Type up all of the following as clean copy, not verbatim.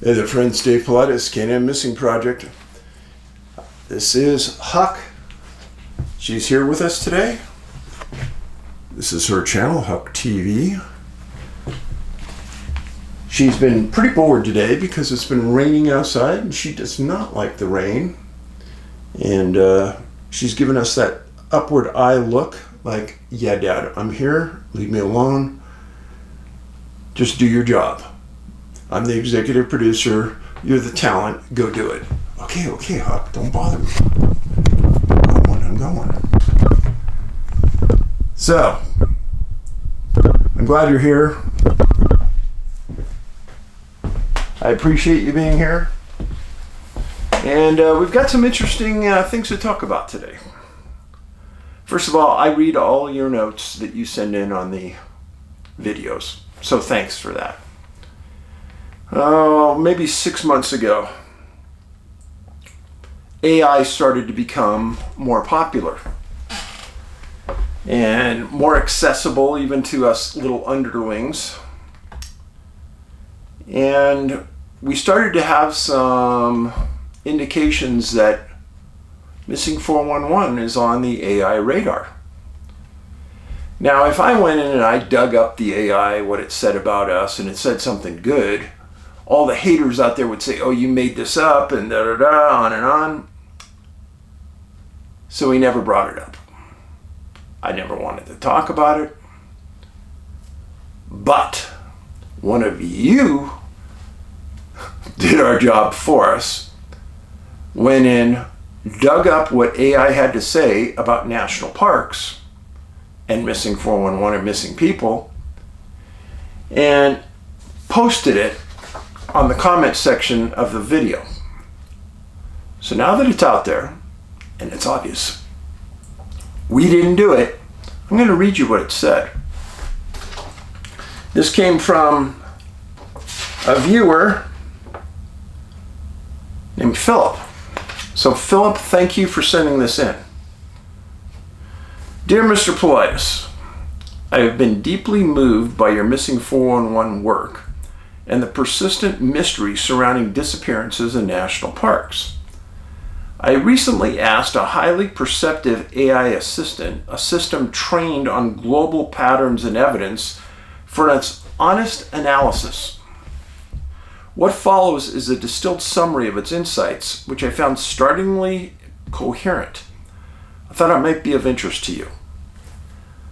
Hey there friends, Dave Paulides, Canadian Missing Project. This is Huck. She's here with us today. This is her channel, Huck TV. She's been pretty bored today because it's been raining outside and she does not like the rain. And she's given us that upward eye look like, yeah, Dad, I'm here, leave me alone. Just do your job. I'm the executive producer. You're the talent. Go do it. Okay, Huck. Don't bother me. I'm going. So, I'm glad you're here. I appreciate you being here. And we've got some interesting things to talk about today. First of all, I read all your notes that you send in on the videos. So thanks for that. Maybe 6 months ago, AI started to become more popular and more accessible even to us little underlings. And we started to have some indications that Missing 411 is on the AI radar. Now, if I went in and I dug up the AI, what it said about us, and it said something good, all the haters out there would say, oh, you made this up, and da-da-da, on and on. So we never brought it up. I never wanted to talk about it. But one of you did our job for us, went in, dug up what AI had to say about national parks and Missing 411 and missing people, and posted it on the comment section of the video. So now that it's out there, and it's obvious, we didn't do it, I'm going to read you what it said. This came from a viewer named Philip. So Philip, thank you for sending this in. Dear Mr. Paulides, I have been deeply moved by your Missing 411 work and the persistent mystery surrounding disappearances in national parks. I recently asked a highly perceptive AI assistant, a system trained on global patterns and evidence, for its honest analysis. What follows is a distilled summary of its insights, which I found startlingly coherent. I thought it might be of interest to you.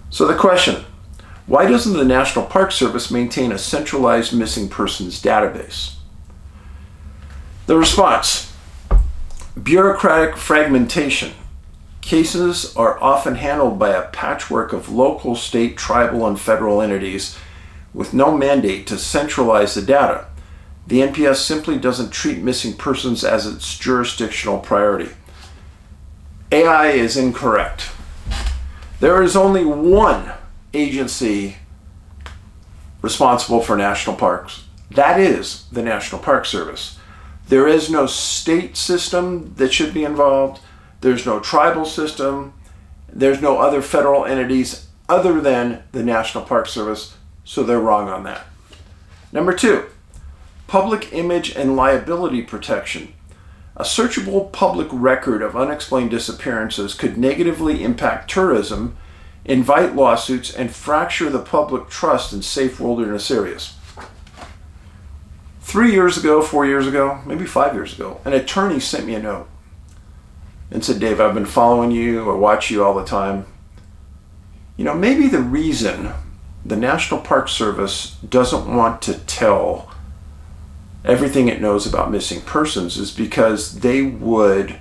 So the question: why doesn't the National Park Service maintain a centralized missing persons database? The response: bureaucratic fragmentation. Cases are often handled by a patchwork of local, state, tribal, and federal entities with no mandate to centralize the data. The NPS simply doesn't treat missing persons as its jurisdictional priority. AI is incorrect. There is only one agency responsible for national parks. That is the National Park Service. There is no state system that should be involved. There's no tribal system. There's no other federal entities other than the National Park Service, so they're wrong on that. Number two, public image and liability protection. A searchable public record of unexplained disappearances could negatively impact tourism, invite lawsuits, and fracture the public trust in safe wilderness areas. 3 years ago, 4 years ago, maybe 5 years ago, an attorney sent me a note and said, Dave, I've been following you, I watch you all the time. You know, maybe the reason the National Park Service doesn't want to tell everything it knows about missing persons is because they would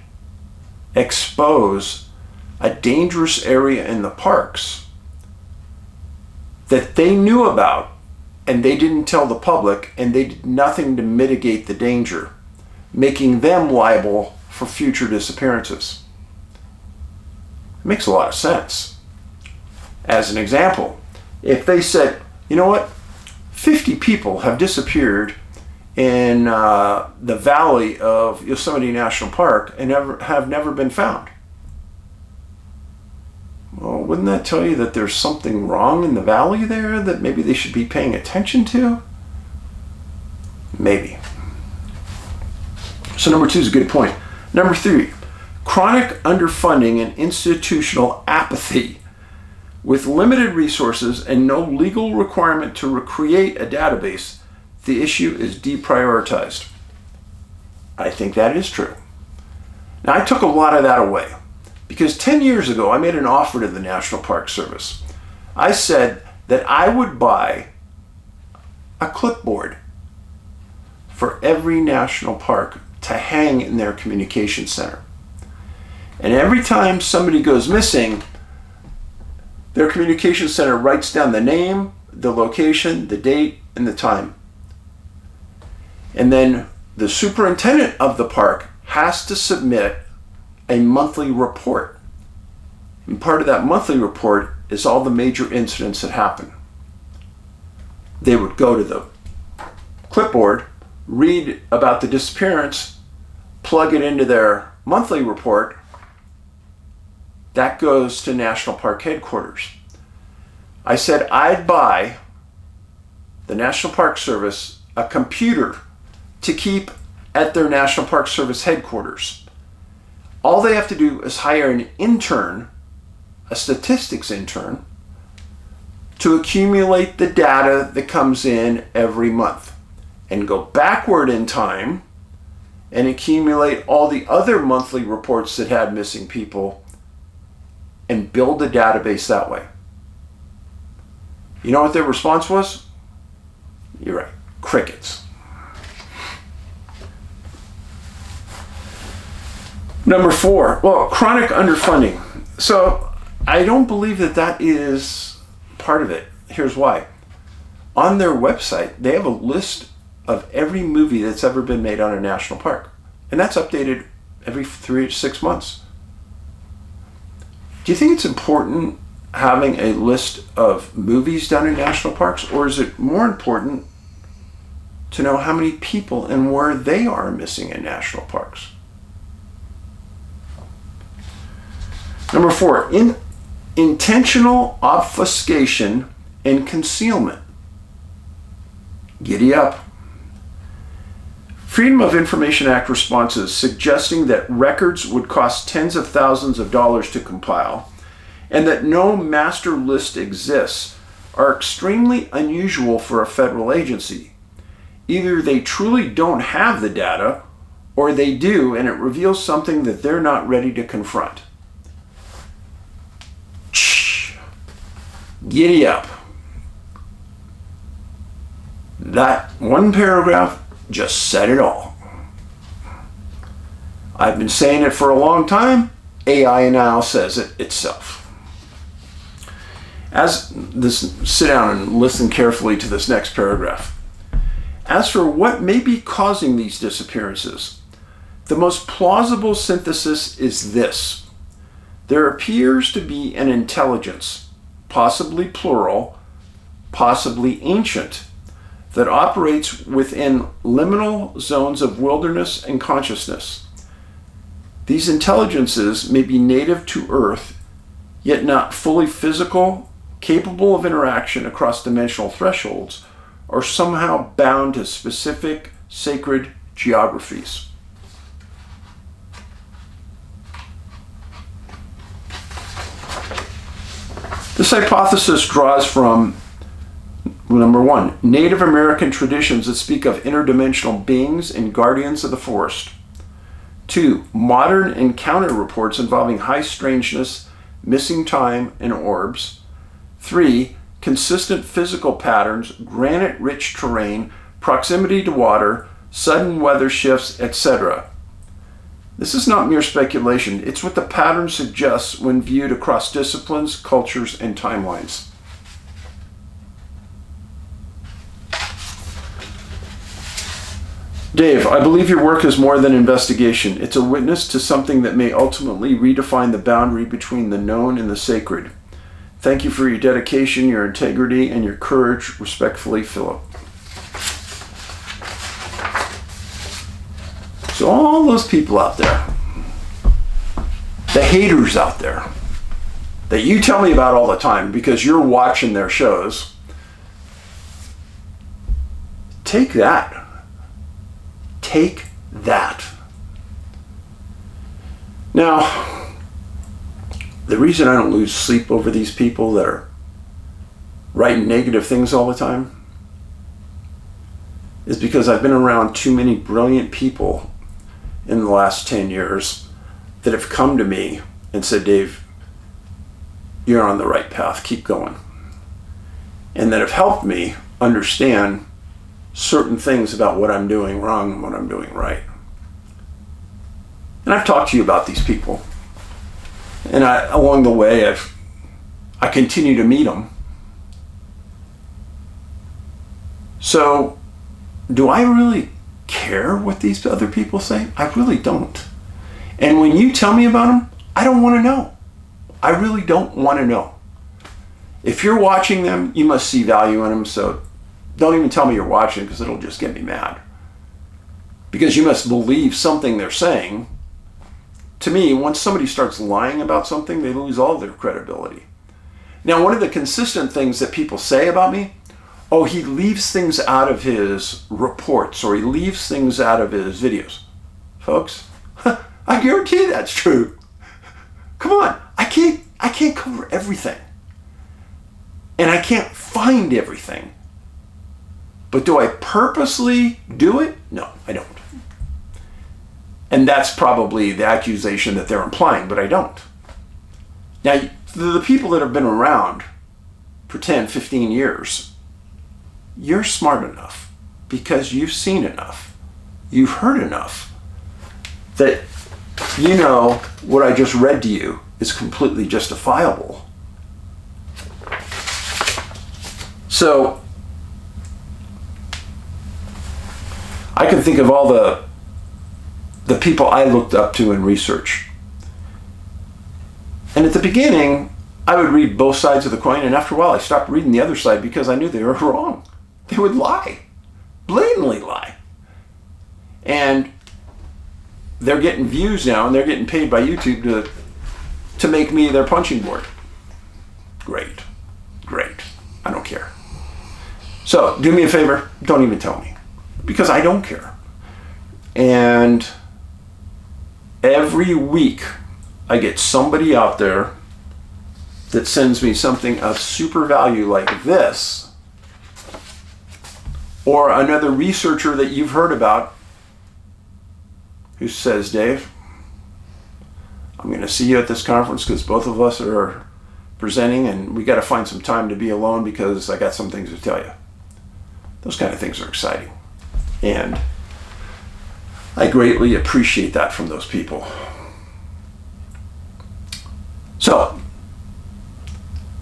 expose a dangerous area in the parks that they knew about and they didn't tell the public, and they did nothing to mitigate the danger, making them liable for future disappearances. It makes a lot of sense. As an example, if they said, you know what, 50 people have disappeared in the valley of Yosemite National Park and have never been found. Well, wouldn't that tell you that there's something wrong in the valley there that maybe they should be paying attention to? Maybe. So number 2 is a good point. Number 3, chronic underfunding and institutional apathy. With limited resources and no legal requirement to recreate a database, the issue is deprioritized. I think that is true. Now, I took a lot of that away because 10 years ago, I made an offer to the National Park Service. I said that I would buy a clipboard for every national park to hang in their communication center. And every time somebody goes missing, their communication center writes down the name, the location, the date, and the time. And then the superintendent of the park has to submit a monthly report. And part of that monthly report is all the major incidents that happen. They would go to the clipboard, read about the disappearance, plug it into their monthly report. That goes to National Park headquarters. I said I'd buy the National Park Service a computer to keep at their National Park Service headquarters. All they have to do is hire an intern, a statistics intern, to accumulate the data that comes in every month and go backward in time and accumulate all the other monthly reports that had missing people and build a database that way. You know what their response was? You're right, crickets. Number 4, well, chronic underfunding. So I don't believe that that is part of it. Here's why. On their website, they have a list of every movie that's ever been made on a national park. And that's updated every 3 to 6 months. Do you think it's important having a list of movies done in national parks, or is it more important to know how many people and where they are missing in national parks? Number 4, intentional obfuscation and concealment. Giddy up. Freedom of Information Act responses suggesting that records would cost tens of thousands of dollars to compile and that no master list exists are extremely unusual for a federal agency. Either they truly don't have the data, or they do and it reveals something that they're not ready to confront. Giddy up. That one paragraph just said it all. I've been saying it for a long time. AI now says it itself. Sit down and listen carefully to this next paragraph. As for what may be causing these disappearances, the most plausible synthesis is this. There appears to be an intelligence, possibly plural, possibly ancient, that operates within liminal zones of wilderness and consciousness. These intelligences may be native to Earth, yet not fully physical, capable of interaction across dimensional thresholds, or somehow bound to specific sacred geographies. This hypothesis draws from, number 1, Native American traditions that speak of interdimensional beings and guardians of the forest. 2, modern encounter reports involving high strangeness, missing time, and orbs. 3, consistent physical patterns, granite-rich terrain, proximity to water, sudden weather shifts, etc. This is not mere speculation. It's what the pattern suggests when viewed across disciplines, cultures, and timelines. Dave, I believe your work is more than investigation. It's a witness to something that may ultimately redefine the boundary between the known and the sacred. Thank you for your dedication, your integrity, and your courage. Respectfully, Philip. So all those people out there, the haters out there, that you tell me about all the time because you're watching their shows, take that. Take that. Now, the reason I don't lose sleep over these people that are writing negative things all the time is because I've been around too many brilliant people in the last 10 years that have come to me and said, Dave, you're on the right path, keep going. And that have helped me understand certain things about what I'm doing wrong and what I'm doing right. And I've talked to you about these people. And along the way, I continue to meet them. So, do I really care what these other people say? I really don't. And when you tell me about them, I don't want to know. I really don't want to know. If you're watching them, you must see value in them, so don't even tell me you're watching because it'll just get me mad. Because you must believe something they're saying. To me, once somebody starts lying about something, they lose all their credibility. Now, one of the consistent things that people say about me, oh, he leaves things out of his reports or he leaves things out of his videos. Folks, I guarantee that's true. Come on, I can't cover everything. And I can't find everything. But do I purposely do it? No, I don't. And that's probably the accusation that they're implying, but I don't. Now, the people that have been around for 10, 15 years, you're smart enough because you've seen enough. You've heard enough that you know what I just read to you is completely justifiable. So, I can think of all the people I looked up to in research. And at the beginning, I would read both sides of the coin, and after a while I stopped reading the other side because I knew they were wrong. They would lie, blatantly lie. And they're getting views now, and they're getting paid by YouTube to make me their punching board. Great. I don't care. So, do me a favor, don't even tell me. Because I don't care. And every week, I get somebody out there that sends me something of super value like this, or another researcher that you've heard about who says, Dave, I'm going to see you at this conference because both of us are presenting and we got to find some time to be alone because I got some things to tell you. Those kind of things are exciting. And I greatly appreciate that from those people. So,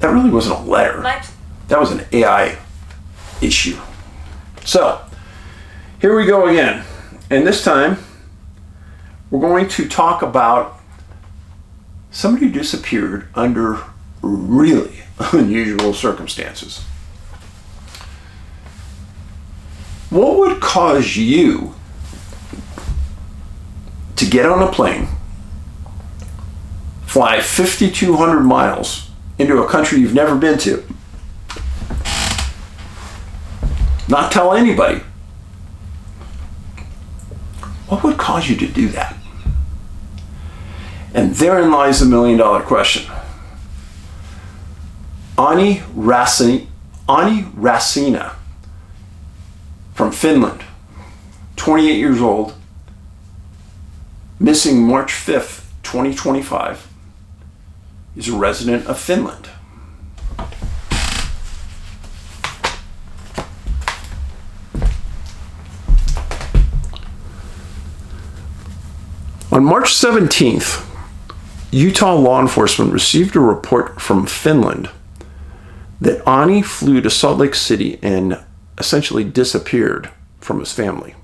that really wasn't a letter. That was an AI issue. So, here we go again. And this time, we're going to talk about somebody who disappeared under really unusual circumstances. What would cause you to get on a plane, fly 5,200 miles into a country you've never been to, not tell anybody? What would cause you to do that? And therein lies the million-dollar question. Onni Raasina from Finland, 28 years old, missing March 5th, 2025, is a resident of Finland. On March 17th, Utah law enforcement received a report from Finland that Anie flew to Salt Lake City and essentially disappeared from his family.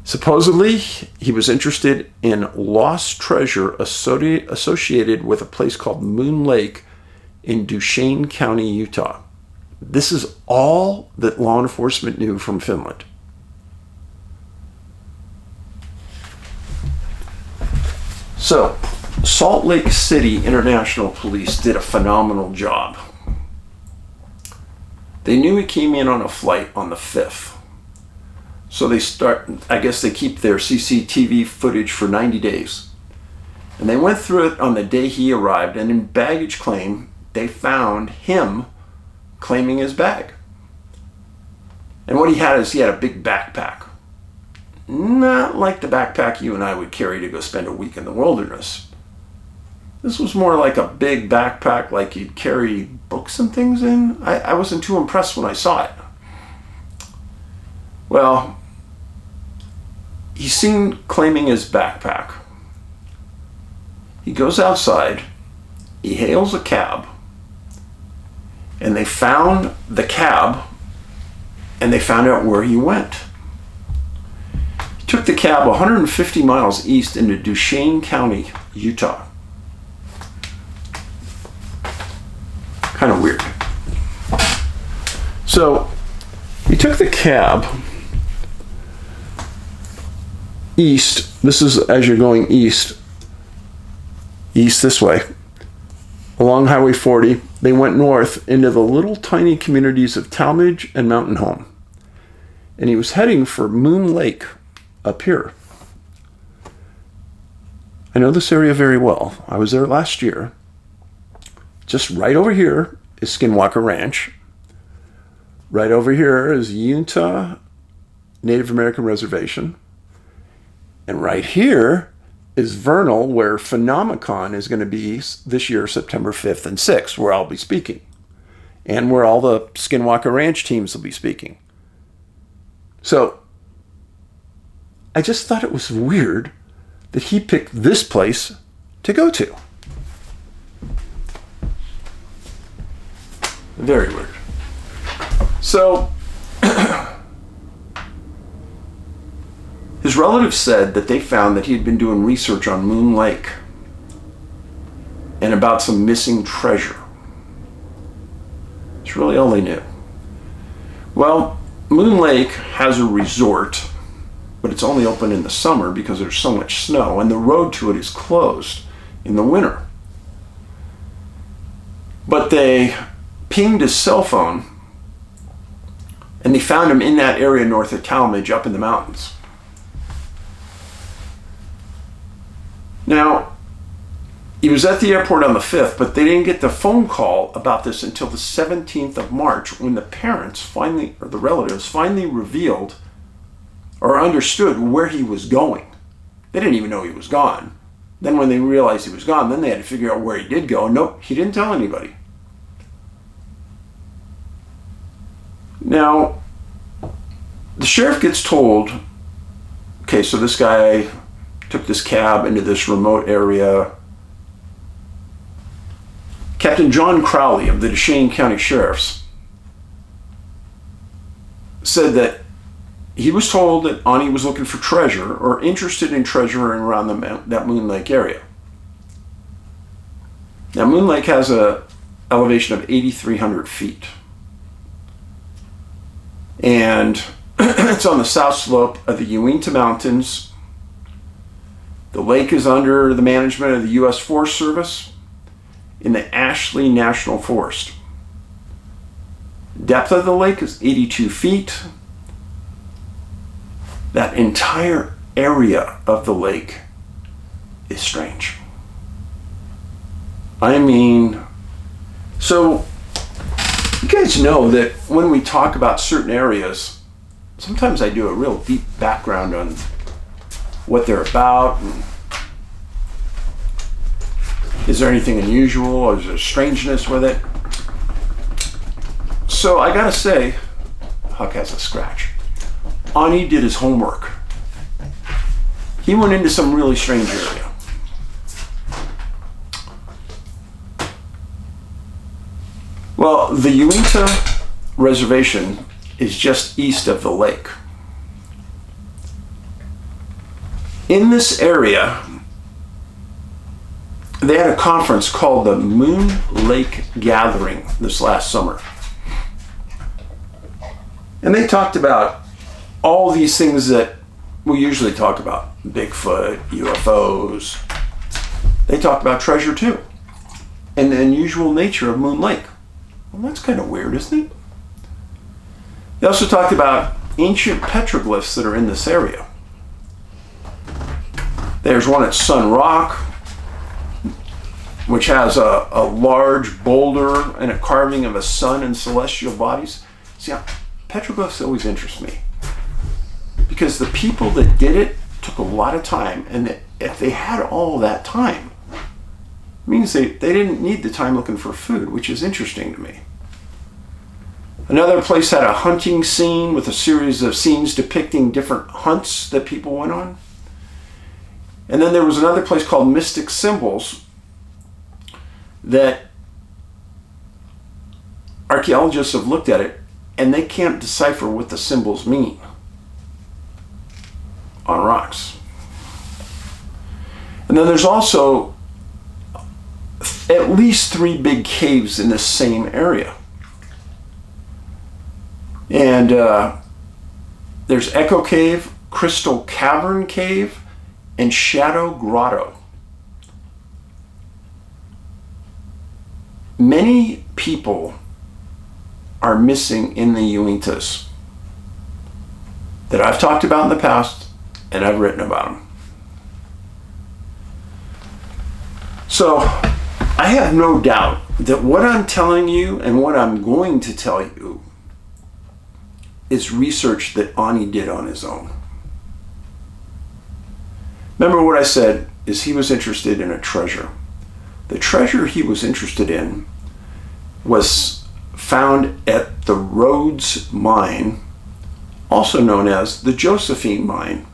Supposedly, he was interested in lost treasure associated with a place called Moon Lake in Duchesne County, Utah. This is all that law enforcement knew from Finland. So, Salt Lake City International Police did a phenomenal job. They knew he came in on a flight on the 5th. So I guess they keep their CCTV footage for 90 days. And they went through it on the day he arrived, and in baggage claim, they found him claiming his bag. And what he had a big backpack. Not like the backpack you and I would carry to go spend a week in the wilderness. This was more like a big backpack like you'd carry books and things in. I wasn't too impressed when I saw it. Well, he's seen claiming his backpack. He goes outside, he hails a cab, and they found the cab, and they found out where he went. He took the cab 150 miles east into Duchesne County, Utah. Kind of weird. So, he took the cab east. This is as you're going east this way, along Highway 40. They went north into the little tiny communities of Talmadge and Mountain Home. And he was heading for Moon Lake up here. I know this area very well. I was there last year. Just right over here is Skinwalker Ranch. Right over here is Utah Native American Reservation. And right here is Vernal, where Phenomenon is going to be this year, September 5th and 6th, where I'll be speaking. And where all the Skinwalker Ranch teams will be speaking. So, I just thought it was weird that he picked this place to go to. Very weird. So, his relatives said that they found that he had been doing research on Moon Lake and about some missing treasure. It's really all they knew. Well, Moon Lake has a resort, but it's only open in the summer because there's so much snow, and the road to it is closed in the winter. But they pinged his cell phone, and they found him in that area north of Talmadge, up in the mountains. Now, he was at the airport on the 5th, but they didn't get the phone call about this until the 17th of March, when the parents finally, or the relatives, finally revealed or understood where he was going. They didn't even know he was gone. Then when they realized he was gone, then they had to figure out where he did go. Nope, he didn't tell anybody. Now, the sheriff gets told, okay, so this guy took this cab into this remote area. Captain John Crowley of the Duchesne County Sheriff's said that he was told that Anie was looking for treasure or interested in treasure around that Moon Lake area. Now, Moon Lake has an elevation of 8,300 feet. And it's on the south slope of the Uinta Mountains. The lake is under the management of the U.S. Forest Service in the Ashley National Forest. Depth of the lake is 82 feet. That entire area of the lake is strange. I mean, so you guys know that when we talk about certain areas, sometimes I do a real deep background on what they're about, and is there anything unusual, or is there strangeness with it? So I gotta say, Huck has a scratch. Anie did his homework. He went into some really strange area. Well, the Uinta Reservation is just east of the lake. In this area, they had a conference called the Moon Lake Gathering this last summer. And they talked about all these things that we usually talk about. Bigfoot, UFOs. They talked about treasure too. And the unusual nature of Moon Lake. Well, that's kind of weird, isn't it? They also talked about ancient petroglyphs that are in this area. There's one at Sun Rock, which has a large boulder and a carving of a sun and celestial bodies. See, petroglyphs always interest me, because the people that did it took a lot of time, and if they had all that time, it means they didn't need the time looking for food, which is interesting to me. Another place had a hunting scene with a series of scenes depicting different hunts that people went on. And then there was another place called Mystic Symbols that archaeologists have looked at it, and they can't decipher what the symbols mean on rocks. And then there's also at least 3 big caves in the same area. And there's Echo Cave, Crystal Cavern Cave, and Shadow Grotto. Many people are missing in the Uintas that I've talked about in the past, and I've written about them. So I have no doubt that what I'm telling you and what I'm going to tell you is research that Anie did on his own. Remember what I said is he was interested in a treasure. The treasure he was interested in was found at the Rhodes Mine, also known as the Josephine Mine.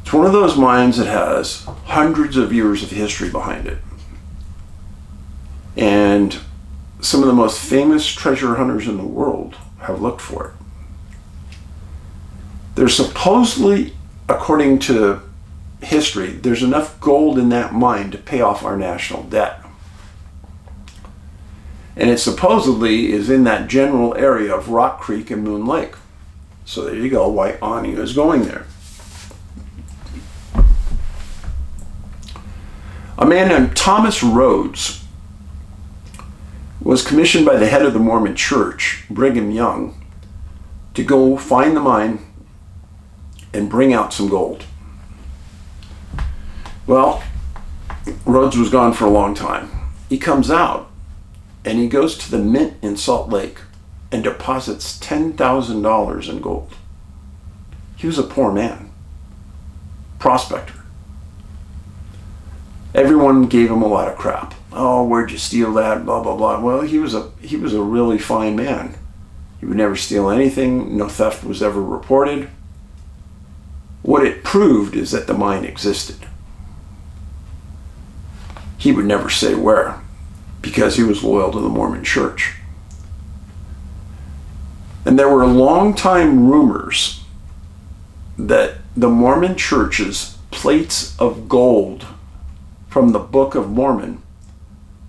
It's one of those mines that has hundreds of years of history behind it. And some of the most famous treasure hunters in the world have looked for it. There's supposedly, according to history, there's enough gold in that mine to pay off our national debt. And it supposedly is in that general area of Rock Creek and Moon Lake. So there you go, why Anie is going there. A man named Thomas Rhodes was commissioned by the head of the Mormon Church, Brigham Young, to go find the mine and bring out some gold. Well, Rhodes was gone for a long time. He comes out and he goes to the mint in Salt Lake and deposits $10,000 in gold. He was a poor man, prospector. Everyone gave him a lot of crap. Oh, where'd you steal that? Blah, blah, blah. Well, he was a really fine man. He would never steal anything. No theft was ever reported. What it proved is that the mine existed. He would never say where, because he was loyal to the Mormon Church. And there were long-time rumors that the Mormon Church's plates of gold from the Book of Mormon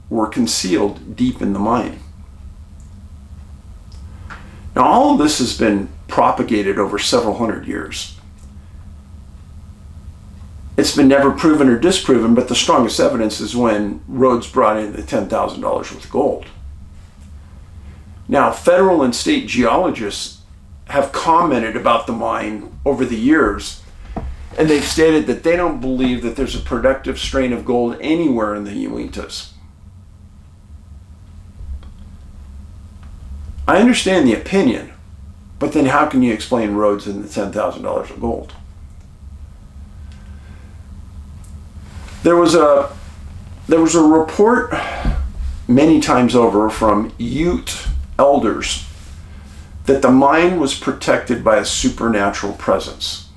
were concealed deep in the mine. Now, all of this has been propagated over several hundred years. It's been never proven or disproven, but the strongest evidence is when Rhodes brought in the $10,000 worth of gold. Now, federal and state geologists have commented about the mine over the years, and they've stated that they don't believe that there's a productive strain of gold anywhere in the Uintas. I understand the opinion, but then how can you explain Rhodes and the $10,000 of gold? There was a report many times over from Ute elders that the mine was protected by a supernatural presence.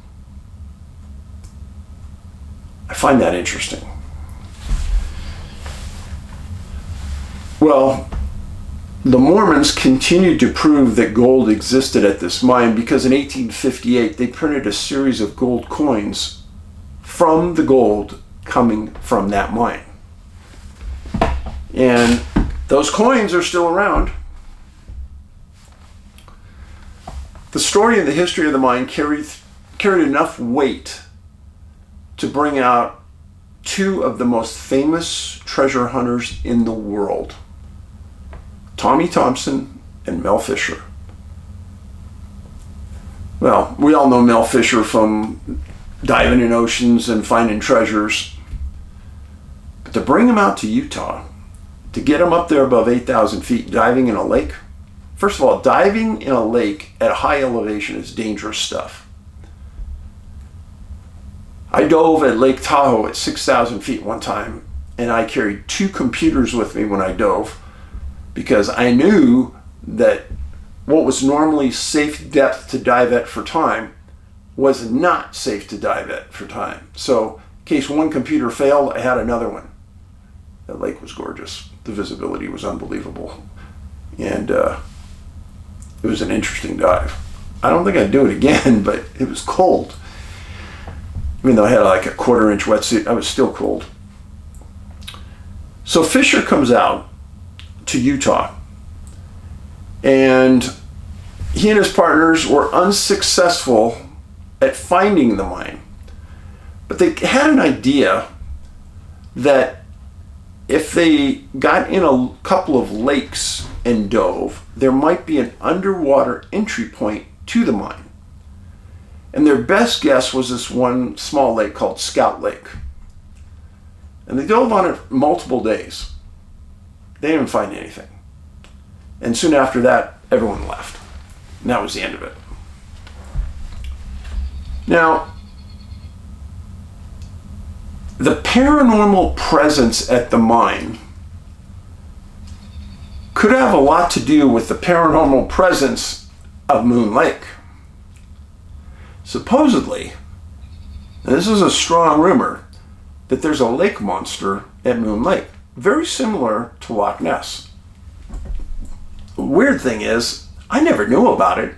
I find that interesting. Well, the Mormons continued to prove that gold existed at this mine because in 1858 they printed a series of gold coins from the gold coming from that mine. And those coins are still around. The story and the history of the mine carried enough weight to bring out two of the most famous treasure hunters in the world, Tommy Thompson and Mel Fisher. Well, we all know Mel Fisher from diving in oceans and finding treasures. But to bring him out to Utah, to get him up there above 8,000 feet, diving in a lake. First of all, diving in a lake at a high elevation is dangerous stuff. I dove at Lake Tahoe at 6,000 feet one time, and I carried 2 computers with me when I dove because I knew that what was normally safe depth to dive at for time was not safe to dive at for time. So in case one computer failed, I had another one. That lake was gorgeous. The visibility was unbelievable. And it was an interesting dive. I don't think I'd do it again, but it was cold. Even though I had like a 1/4-inch wetsuit, I was still cold. So Fisher comes out to Utah, and he and his partners were unsuccessful at finding the mine. But they had an idea that if they got in a couple of lakes and dove, there might be an underwater entry point to the mine. And their best guess was this one small lake called Scout Lake. And they dove on it multiple days. They didn't find anything. And soon after that, everyone left. And that was the end of it. Now, the paranormal presence at the mine could have a lot to do with the paranormal presence of Moon Lake. Supposedly, and this is a strong rumor, that there's a lake monster at Moon Lake, very similar to Loch Ness. The weird thing is, I never knew about it.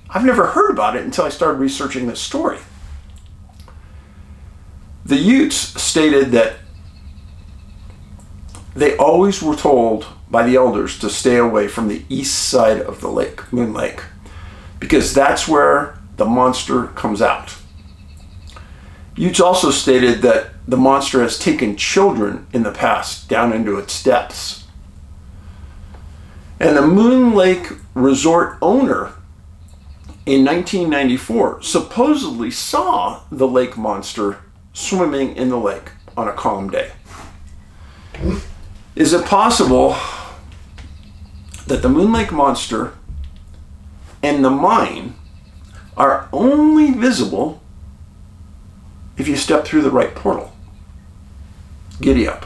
I've never heard about it until I started researching this story. The Utes stated that they always were told by the elders to stay away from the east side of the lake, Moon Lake, because that's where the monster comes out. Utes also stated that the monster has taken children in the past down into its depths. And the Moon Lake resort owner in 1994 supposedly saw the lake monster swimming in the lake on a calm day. Is it possible that the Moon Lake monster and the mine are only visible if you step through the right portal? Giddy up.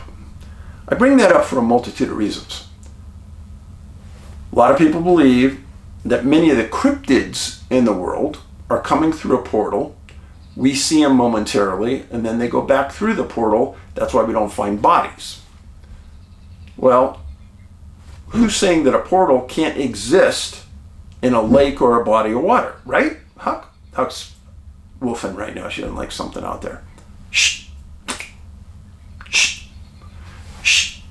I bring that up for a multitude of reasons. A lot of people believe that many of the cryptids in the world are coming through a portal. We see them momentarily, and then they go back through the portal. That's why we don't find bodies. Well, who's saying that a portal can't exist in a lake or a body of water, right? Huck's woofing right now. She doesn't like something out there. Shh. Shh. Shh.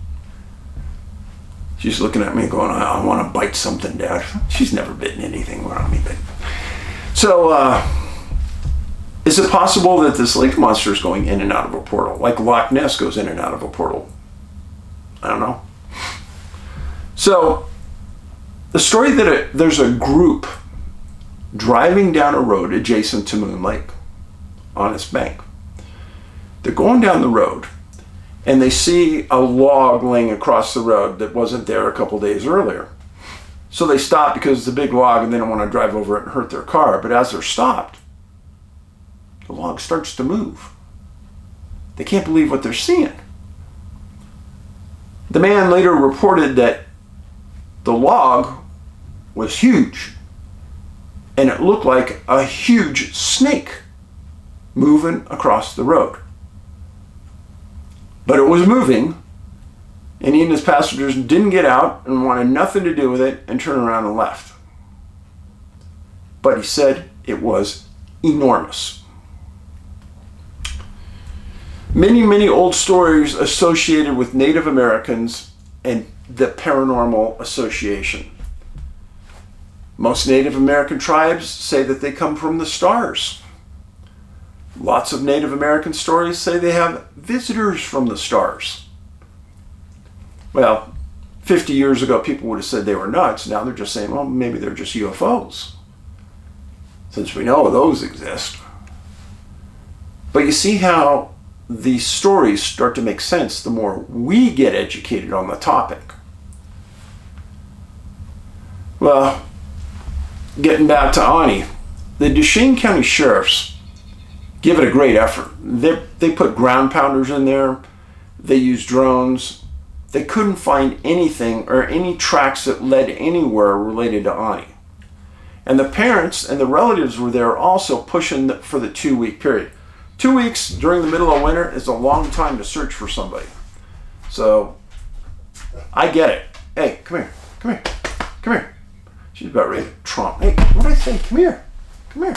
She's looking at me going, I want to bite something, Dad. She's never bitten anything around me. But... So, is it possible that this lake monster is going in and out of a portal? Like Loch Ness goes in and out of a portal? I don't know. So, the story that there's a group driving down a road adjacent to Moon Lake on its bank. They're going down the road and they see a log laying across the road that wasn't there a couple days earlier. So they stop because it's a big log and they don't want to drive over it and hurt their car. But as they're stopped, the log starts to move. They can't believe what they're seeing. The man later reported that the log was huge, and it looked like a huge snake moving across the road. But it was moving, and he and his passengers didn't get out and wanted nothing to do with it and turned around and left. But he said it was enormous. Many old stories associated with Native Americans and the Paranormal Association. Most Native American tribes say that they come from the stars. Lots of Native American stories say they have visitors from the stars. Well, 50 years ago, people would have said they were nuts. Now they're just saying, well, maybe they're just UFOs. since we know those exist. But you see how these stories start to make sense the more we get educated on the topic. Well, getting back to Anie, the Duchesne County Sheriffs give it a great effort. They put ground pounders in there. They used drones. They couldn't find anything or any tracks that led anywhere related to Anie. And the parents and the relatives were there also pushing for the 2-week period. 2 weeks during the middle of winter is a long time to search for somebody. So, I get it. Hey, come here. Come here. Come here. She's about ready to tromp. Hey, what did I say? Come here. Come here.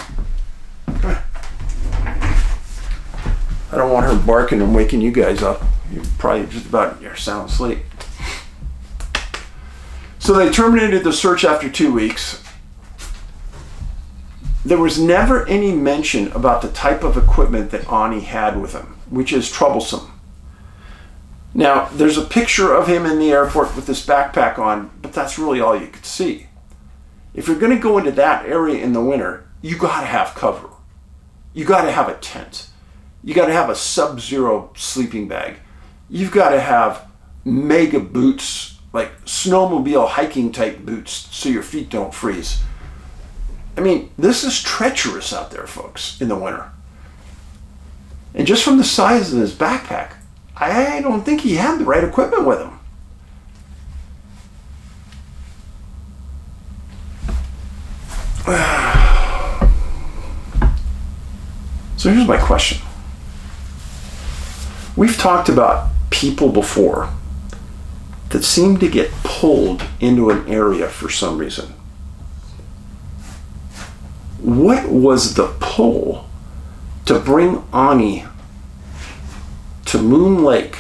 Come here. I don't want her barking and waking you guys up. You're probably just about you're sound asleep. So they terminated the search after 2 weeks. There was never any mention about the type of equipment that Anie had with him, which is troublesome. Now, there's a picture of him in the airport with this backpack on, but that's really all you could see. If you're going to go into that area in the winter, you got to have cover. You got to have a tent. You got to have a sub-zero sleeping bag. You've got to have mega boots, like snowmobile hiking type boots, so your feet don't freeze. I mean, this is treacherous out there, folks, in the winter. And just from the size of his backpack, I don't think he had the right equipment with him. So here's my question. We've talked about people before that seem to get pulled into an area for some reason. What was the pull to bring Anie to Moon Lake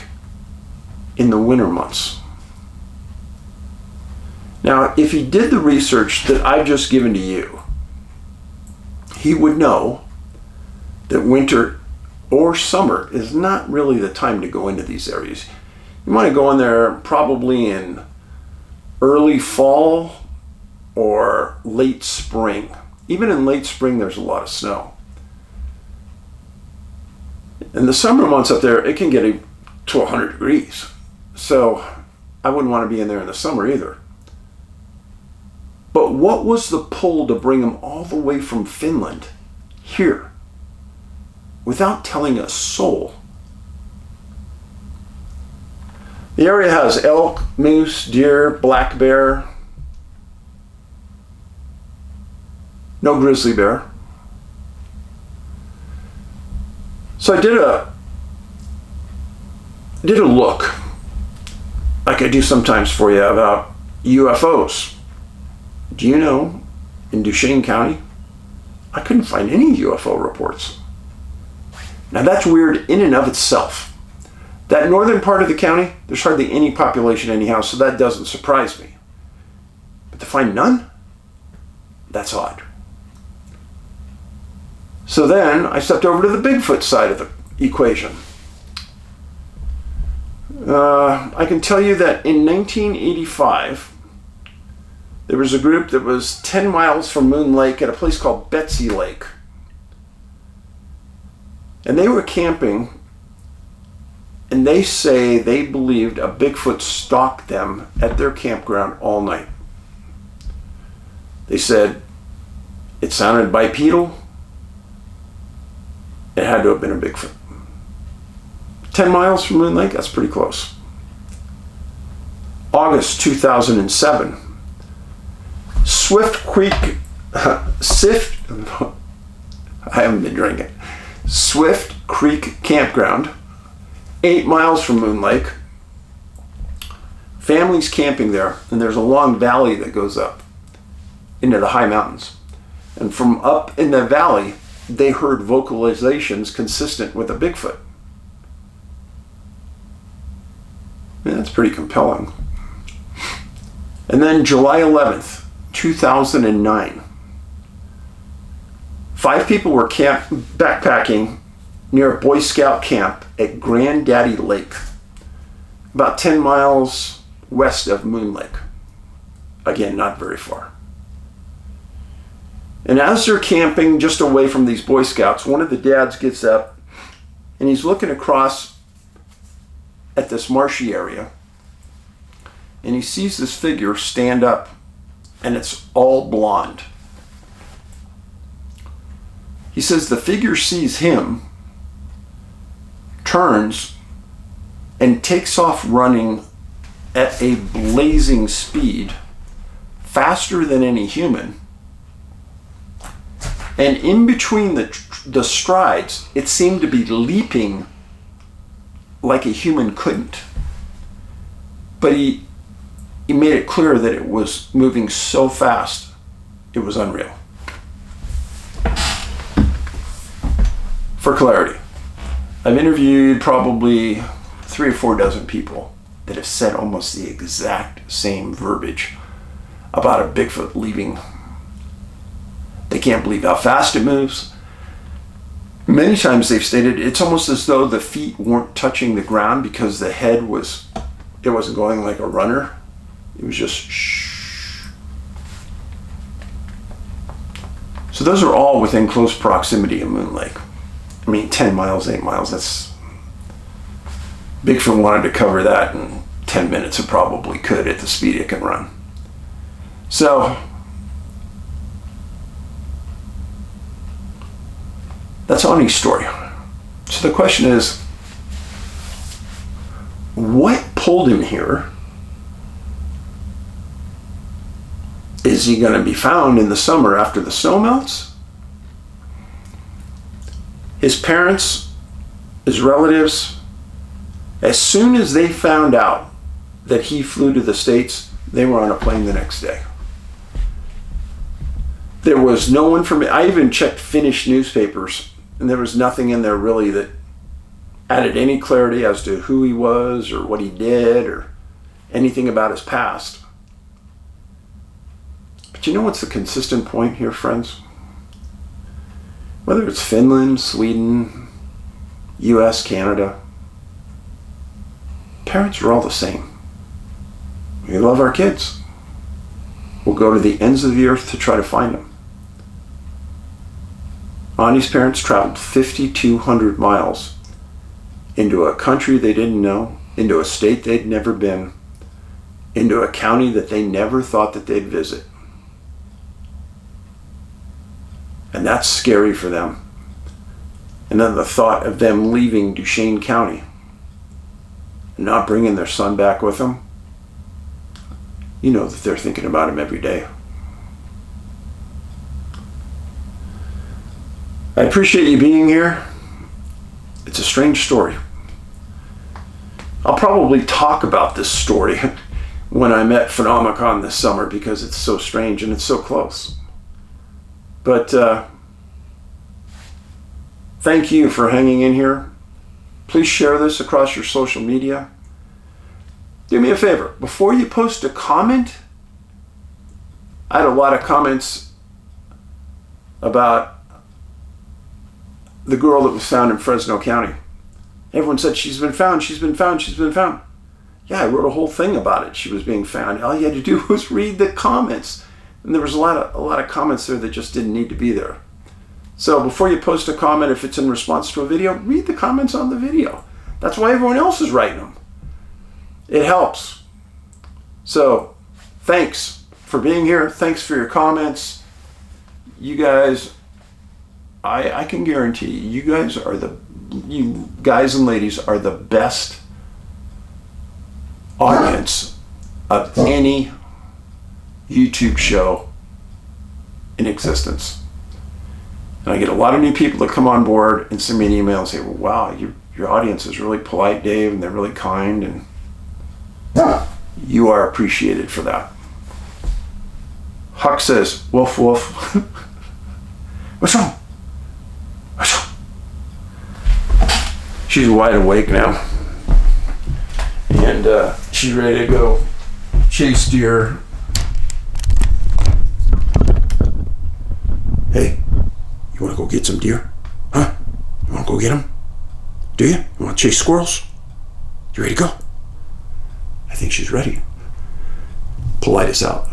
in the winter months? Now, if he did the research that I've just given to you, he would know that winter or summer is not really the time to go into these areas. You want to go in there probably in early fall or late spring. Even in late spring, there's a lot of snow. In the summer months up there, it can get to 100 degrees. So I wouldn't want to be in there in the summer either. But what was the pull to bring him all the way from Finland here without telling a soul? The area has elk, moose, deer, black bear. No grizzly bear. So I did a look, like I do sometimes for you, about UFOs. Do you know, in Duchesne County, I couldn't find any UFO reports. Now that's weird in and of itself. That northern part of the county, there's hardly any population anyhow, so that doesn't surprise me. But to find none, that's odd. So then I stepped over to the Bigfoot side of the equation. I can tell you that in 1985, there was a group that was 10 miles from Moon Lake at a place called Betsy Lake. And they were camping, and they say they believed a Bigfoot stalked them at their campground all night. They said it sounded bipedal. It had to have been a Bigfoot. 10 miles from Moon Lake, that's pretty close. August 2007. Swift Creek, I haven't been drinking. Swift Creek Campground, 8 miles from Moon Lake. Families camping there, and there's a long valley that goes up into the high mountains. And from up in the valley, they heard vocalizations consistent with a Bigfoot. Yeah, that's pretty compelling. And then July 11th, 2009, 5 people were backpacking near a Boy Scout camp at Granddaddy Lake, about 10 miles west of Moon Lake. Again, not very far. And as they're camping just away from these Boy Scouts, one of the dads gets up and he's looking across at this marshy area. And he sees this figure stand up, and it's all blonde. He says the figure sees him, turns, and takes off running at a blazing speed, faster than any human. And in between the strides, it seemed to be leaping like a human couldn't. But he made it clear that it was moving so fast, it was unreal. For clarity, I've interviewed probably 3 or 4 dozen people that have said almost the exact same verbiage about a Bigfoot leaving. They can't believe how fast it moves. Many times they've stated it's almost as though the feet weren't touching the ground because the head it wasn't going like a runner. It was just shh. So those are all within close proximity of Moon Lake. I mean, 10 miles, 8 miles, that's... Bigfoot wanted to cover that in 10 minutes. It probably could at the speed it can run. So, that's Annie's story. So the question is, what pulled him here? Is he going to be found in the summer after the snow melts? His parents, his relatives, as soon as they found out that he flew to the States, they were on a plane the next day. There was no information. I even checked Finnish newspapers, and there was nothing in there really that added any clarity as to who he was or what he did or anything about his past. But you know what's the consistent point here, friends? Whether it's Finland, Sweden, US, Canada, parents are all the same. We love our kids. We'll go to the ends of the earth to try to find them. Annie's parents traveled 5,200 miles into a country they didn't know, into a state they'd never been, into a county that they never thought that they'd visit. And that's scary for them. And then the thought of them leaving Duchesne County and not bringing their son back with them, you know that they're thinking about him every day. I appreciate you being here. It's a strange story. I'll probably talk about this story when I'm at Phenomenon this summer because it's so strange and it's so close. But thank you for hanging in here. Please share this across your social media. Do me a favor. Before you post a comment, I had a lot of comments about the girl that was found in Fresno County. Everyone said, she's been found, she's been found, she's been found. Yeah, I wrote a whole thing about it. She was being found. All you had to do was read the comments. And there was a lot of comments there that just didn't need to be there. So before you post a comment, if it's in response to a video, read the comments on the video. That's why everyone else is writing them. It helps. So thanks for being here. Thanks for your comments. You guys, I can guarantee you guys and ladies are the best audience of any YouTube show in existence. And I get a lot of new people that come on board and send me an email and say, wow, your audience is really polite, Dave, and they're really kind, and you are appreciated for that. Huck says, woof, woof. What's wrong? What's wrong? She's wide awake now. And she's ready to go chase deer. Hey, you want to go get some deer? Huh? You want to go get them? Do you? You want to chase squirrels? You ready to go? I think she's ready. Paulides out.